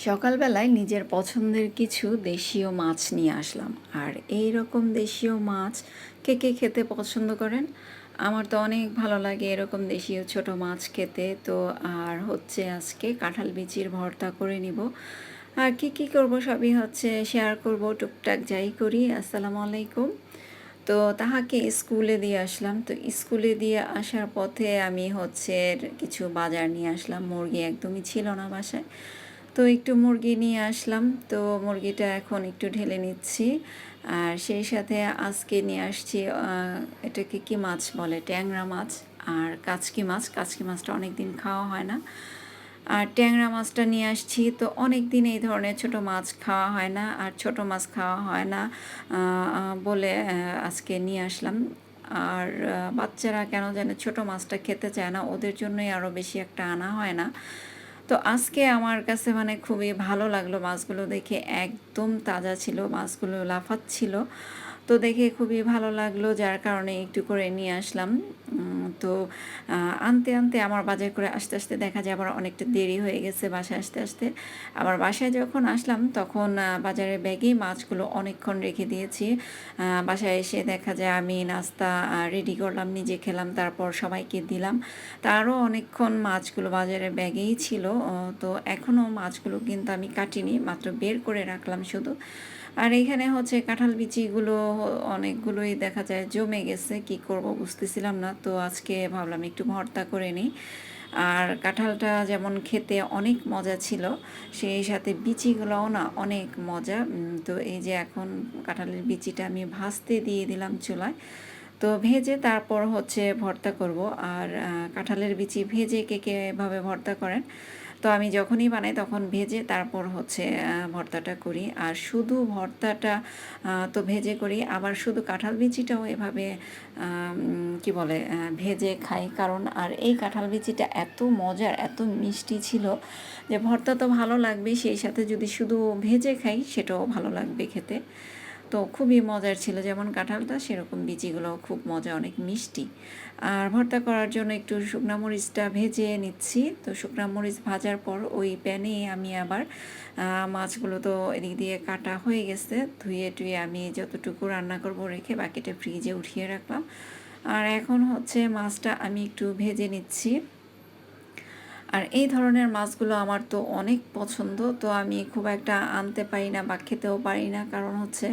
সকালবেলায় নিজের পছন্দের কিছু দেশীয় মাছ নিয়ে আসলাম। আর এই রকম দেশীয় মাছ কে কে খেতে পছন্দ করেন? আমার তো অনেক ভালো লাগে এরকম দেশীয় ছোট মাছ খেতে। তো আর হচ্ছে আজকে কাঁঠাল বিচির ভর্তা করে নিব। আর কি করব সবই হচ্ছে শেয়ার করব, টুকটাক যাই করি। আসসালামু আলাইকুম। তো তাহাকে স্কুলে দিয়ে আসলাম। তো স্কুলে দিয়ে আসার পথে আমি হচ্ছে কিছু বাজার নিয়ে আসলাম। মুরগি একদমই ছিল না বাসায়, তো একটু মুরগি নিয়ে আসলাম। তো মুরগিটা এখন একটু ঢেলে নিচ্ছি। আর সেই সাথে আজকে নিয়ে আসছি এটাকে কি মাছ বলে, ট্যাংরা মাছ আর কাচকি মাছটা অনেক দিন খাওয়া হয় না। আর ট্যাংরা মাছটা নিয়ে আসছি। তো অনেক দিন এই ধরনের ছোট মাছ খাওয়া হয় না, আর ছোট মাছ খাওয়া হয় না বলে আজকে নিয়ে আসলাম। আর বাচ্চারা কেন জানে ছোট মাছটা খেতে চায় না, ওদের জন্যই আরও বেশি একটা আনা হয় না। তো আজকে আমার কাছে মানে খুবই ভালো লাগলো, মাছগুলো দেখে একদম তাজা ছিল, মাছগুলো লাফাচ্ছিল। তো দেখে খুবই ভালো লাগলো, যার কারণে একটু করে নিয়ে আসলাম। তো আনতে আনতে আমার বাজার করে আসতে আসতে দেখা যায় আবার অনেকটা দেরি হয়ে গেছে বাসায় আসতে আসতে। আবার বাসায় যখন আসলাম তখন বাজারের ব্যাগেই মাছগুলো অনেকক্ষণ রেখে দিয়েছি। বাসায় এসে দেখা যায় আমি নাস্তা রেডি করলাম, নিজে খেলাম, তারপর সবাইকে দিলাম। তারও অনেকক্ষণ মাছগুলো বাজারের ব্যাগেই ছিল। তো এখনও মাছগুলো কিন্তু আমি কাটিনি, মাত্র বের করে রাখলাম শুধু। আর এখানে হচ্ছে কাঁঠাল বিচিগুলো অনেকগুলোই দেখা যায় জমে গেছে, কি করব বুঝতেছিলাম না। তো আজকে ভাবলাম একটু ভর্তা করে নিই। আর কাঁঠালটা যেমন খেতে অনেক মজা ছিল, সেই সাথে বিচিগুলোও না অনেক মজা। তো এই যে এখন কাঁঠালের বিচিটা আমি ভাজতে দিয়ে দিলাম চুলায়। তো ভেজে তারপর হচ্ছে ভর্তা করব। আর কাঁঠালের বিচি ভেজে কে কে এভাবে ভর্তা করেন? তো আমি যখনই বানাই তখন ভেজে তারপর হচ্ছে ভর্তাটা করি। আর শুধু ভর্তাটা তো ভেজে করি, আবার শুধু কাঁঠাল বিচিটাও এভাবে কি বলে ভেজে খাই। কারণ আর এই কাঁঠাল বিচিটা এত মজার, এত মিষ্টি ছিল যে ভর্তা তো ভালো লাগবেই, সেই সাথে যদি শুধু ভেজে খাই সেটাও ভালো লাগবে খেতে। তো খুবই মজার ছিল, যেমন কাঁঠালটা সেরকম বিচিগুলোও খুব মজা, অনেক মিষ্টি। আর ভর্তা করার জন্য একটু শুকনো মরিচটা ভেজে নিচ্ছি। তো শুকনো মরিচ ভাজার পর ওই প্যানে আমি আবার মাছগুলো তো এদিক দিয়ে কাটা হয়ে গেছে, ধুয়ে টুয়ে আমি যতটুকু রান্না করব রেখে বাকিটা ফ্রিজে উঠিয়ে রাখলাম। আর এখন হচ্ছে মাছটা আমি একটু ভেজে নিচ্ছি। আর এই ধরনের মাছগুলো আমার তো অনেক পছন্দ। তো আমি খুব একটা আনতে পারি না বা খেতেও পারি না, কারণ হচ্ছে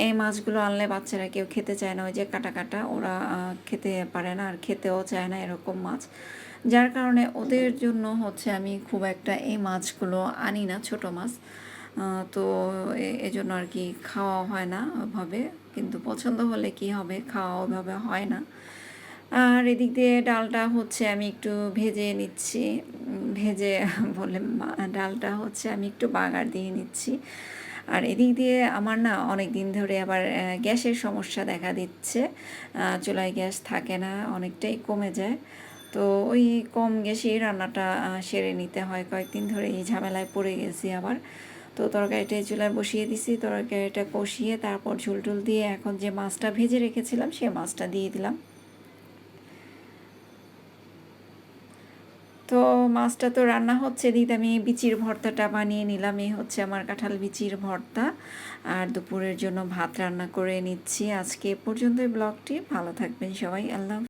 এই মাছগুলো আনলে বাচ্চারা কেউ খেতে চায় না, ওই যে কাটা কাটা, ওরা খেতে পারে না আর খেতেও চায় না এরকম মাছ। যার কারণে ওদের জন্য হচ্ছে আমি খুব একটা এই মাছগুলো আনি না, ছোট মাছ। তো এজন্য আর কি খাওয়া হয় না ওভাবে। কিন্তু পছন্দ হলে কি হবে, খাওয়া ওভাবে হয় না। আর এদিক দিয়ে ডালটা হচ্ছে আমি একটু ভেজে নিচ্ছি। ভেজে বলে ডালটা হচ্ছে আমি একটু বাগার দিয়ে নিচ্ছি। আর এদিক দিয়ে আমার না অনেক দিন ধরে আবার গ্যাসের সমস্যা দেখা দিচ্ছে। চুলায় গ্যাস থাকে না, অনেকটাই কমে যায়। তো ওই কম গ্যাসেই রান্নাটা সেরে নিতে হয়। কয়েকদিন ধরে এই ঝামেলায় পড়ে গেছি আবার। তো তরকারিটা চুলায় বসিয়ে দিছি, তরকারিটা কষিয়ে তারপর ঝোল টোল দিয়ে এখন যে মাছটা ভেজে রেখেছিলাম সে মাছটা দিয়ে দিলাম। তো মাছটা তো রান্না হচ্ছে, দিদি আমি বিচির ভর্তাটা বানিয়ে নিলাম। এই হচ্ছে আমার কাঁঠাল বিচির ভর্তা। আর দুপুরের জন্য ভাত রান্না করে নিচ্ছি। আজকে এ পর্যন্তই ব্লগটি। ভালো থাকবেন সবাই, আল্লাহ।